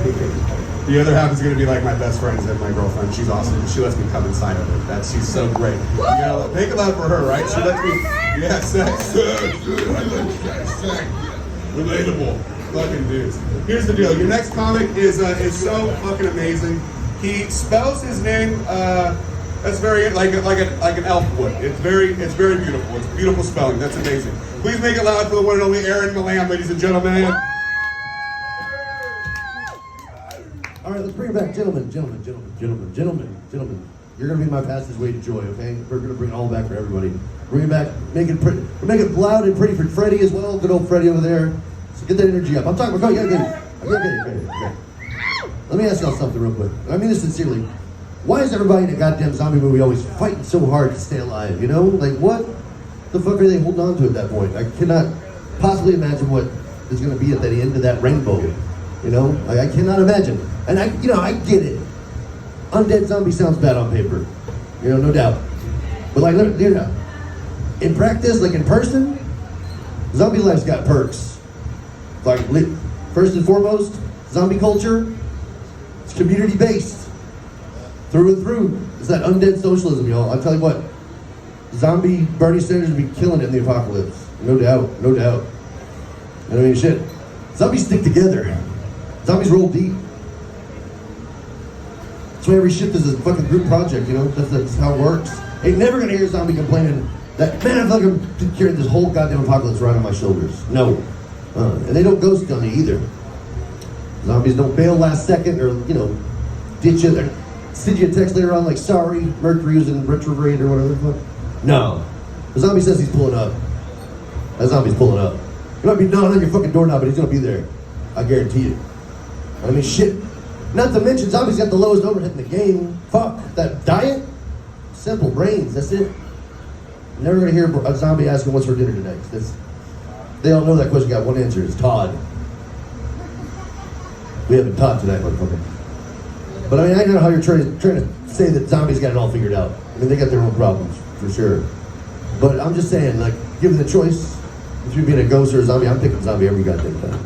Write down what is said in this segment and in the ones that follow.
The other half is gonna be like my best friends and my girlfriend. She's awesome. She lets me come inside of her. She's so great. You know, make it loud for her, right? She lets me. Yeah, sex. I like sex. Relatable. Fucking dudes. Here's the deal. Your next comic is so fucking amazing. He spells his name. That's very like an elf would. It's very beautiful. It's beautiful spelling. That's amazing. Please make it loud for the one and only Aaron Milam, ladies and gentlemen. All right, let's bring it back, gentlemen. You're gonna be my passageway to joy, okay? We're gonna bring it all back for everybody. Bring it back, make it pretty, make it loud and pretty for Freddie as well. Good old Freddie over there. So get that energy up. I'm talking about. Okay. Let me ask y'all something real quick. I mean this sincerely. Why is everybody in a goddamn zombie movie always fighting so hard to stay alive? You know, like what the fuck are they holding on to at that point? I cannot possibly imagine what is gonna be at the end of that rainbow. You know, I cannot imagine. And I get it. Undead zombie sounds bad on paper. You know, no doubt. But like, you know, in practice, like in person, zombie life's got perks. Like, first and foremost, zombie culture, it's community-based. Through and through. It's that undead socialism, y'all. I'll tell you what, zombie Bernie Sanders would be killing it in the apocalypse. No doubt. You know what I mean? Shit. Zombies stick together. Zombies roll deep. That's why every shift is a fucking group project, you know? That's how it works. Ain't never gonna hear a zombie complaining that, man, I feel like I'm carrying this whole goddamn apocalypse right on my shoulders. No. And they don't ghost on you either. Zombies don't bail last second or, you know, ditch you. Send you a text later on like, sorry, Mercury was in retrograde or whatever the fuck. No. The zombie says he's pulling up. That zombie's pulling up. He might be knocking on your fucking doorknob, but he's gonna be there. I guarantee you. I mean, shit. Not to mention, zombies got the lowest overhead in the game. Fuck. That diet? Simple. Brains. That's it. Never gonna hear a zombie asking what's for dinner tonight. They all know that question got one answer. It's Todd. We haven't Todd tonight, motherfucker. But I mean, I know how you're trying to say that zombies got it all figured out. I mean, they got their own problems, for sure. But I'm just saying, like, given the choice between being a ghost or a zombie, I'm picking zombie every goddamn time.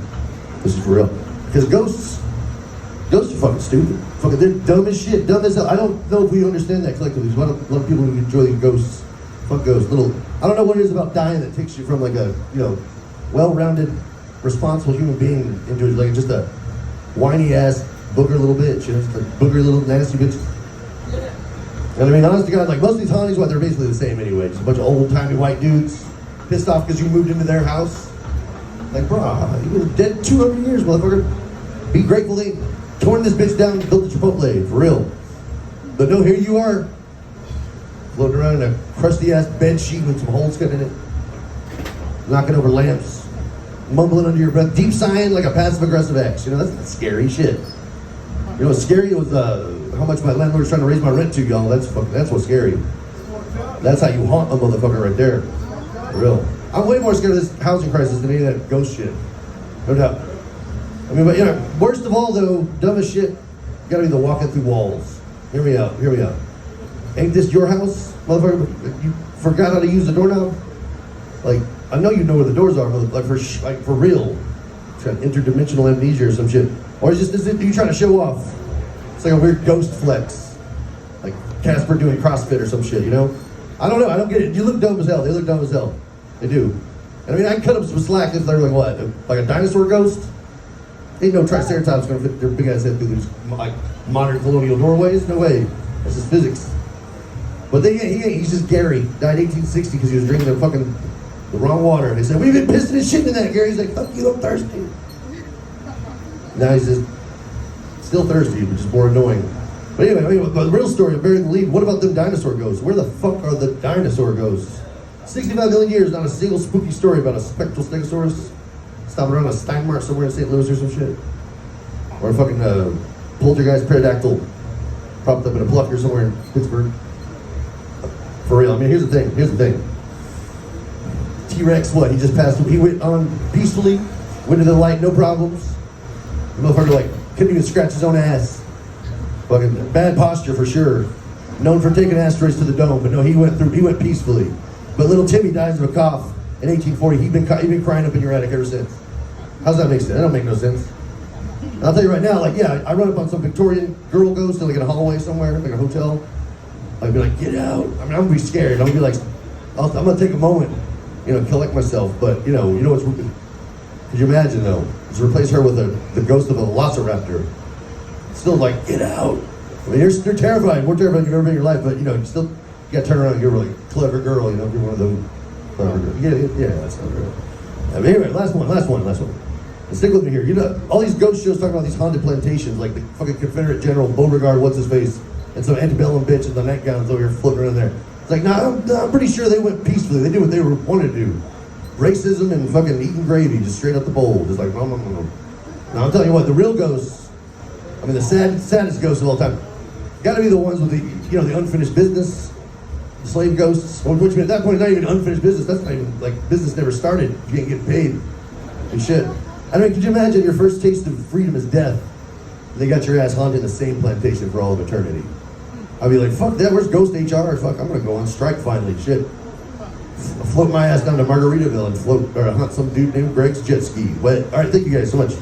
This is for real. Because ghosts are fucking stupid. Fucking, they're dumb as shit, dumb as hell. I don't know if we understand that collectively. There's a lot of people who enjoy these ghosts. Fuck ghosts. I don't know what it is about dying that takes you from like a, you know, well-rounded, responsible human being into like just a whiny ass booger little bitch, you know, just a booger little nasty bitch. And I mean, honest to God, like most of these Hollies, they're basically the same anyway. Just a bunch of old-timey white dudes pissed off because you moved into their house. Like, bro, you were dead 200 years, motherfucker. Be grateful they torn this bitch down and built a Chipotle, for real. But no, here you are, floating around in a crusty-ass bed sheet with some holes cut in it, knocking over lamps, mumbling under your breath, deep sighing like a passive-aggressive ex. You know, that's scary shit. You know what's scary? It was how much my landlord's trying to raise my rent to, y'all. That's what's scary. That's how you haunt a motherfucker right there. For real. I'm way more scared of this housing crisis than any of that ghost shit. No doubt. I mean, but you know, worst of all though, dumb as shit, gotta be the walking through walls. Hear me out. Ain't this your house, motherfucker? You forgot how to use the doorknob? Like, I know you know where the doors are, like for real. It's got interdimensional amnesia or some shit. Or is you trying to show off? It's like a weird ghost flex. Like Casper doing CrossFit or some shit, you know? I don't know, I don't get it. You look dumb as hell, they look dumb as hell. They do. And I mean, I cut them some slack if they're like what? Like a dinosaur ghost? Ain't no triceratops gonna fit their big ass head through these like modern colonial doorways. No way. That's just physics. But he's just Gary. Died 1860 because he was drinking the wrong water. And they said, we've been pissing and shit in that. Gary's like, fuck you, I'm thirsty. Now he's just still thirsty, but just more annoying. But anyway, the real story of burying the lead, what about them dinosaur ghosts? Where the fuck are the dinosaur ghosts? 65 million years, not a single spooky story about a spectral stegosaurus stopping around a Steinmart somewhere in St. Louis or some shit. Or a fucking poltergeist pterodactyl propped up in a plucker somewhere in Pittsburgh. For real, I mean, here's the thing. T-Rex, what, he just passed, he went on peacefully, went to the light, no problems. The motherfucker, like, couldn't even scratch his own ass. Fucking bad posture for sure. Known for taking asteroids to the dome, but no, he went peacefully. But little Timmy dies of a cough in 1840. He'd been crying up in your attic ever since. How's that make sense? That don't make no sense. And I'll tell you right now, like, yeah, I run up on some Victorian girl ghost in like in a hallway somewhere, like a hotel. I'd be like, get out. I mean, I'm gonna be scared. I'm gonna be like, I'm gonna take a moment, collect myself. But you know what's. Could you imagine though? To replace her with the ghost of a velociraptor. Still like, get out. I mean, you're terrified. More terrified you've ever been in your life. But you still gotta turn around. You're a really clever girl. If you're one of them clever girls. Yeah, that's not real. I mean, anyway, last one. And stick with me here. All these ghost shows talking about these haunted plantations, like the fucking Confederate General Beauregard, what's his face, and some antebellum bitch in the nightgowns over here floating around there. It's like, I'm pretty sure they went peacefully. They did what they wanted to do. Racism and fucking eating gravy just straight up the bowl. Just like, no. Now I'm telling you what, the real ghosts, I mean the saddest ghosts of all time, gotta be the ones with the unfinished business, the slave ghosts, which at that point not even unfinished business. That's not even like business never started. You ain't getting paid and shit. I mean, could you imagine your first taste of freedom is death? And they got your ass haunting the same plantation for all of eternity. I'd be like, fuck that, where's Ghost HR? Fuck, I'm gonna go on strike finally, shit. Float my ass down to Margaritaville and hunt some dude named Greg's jet ski. But, all right, thank you guys so much.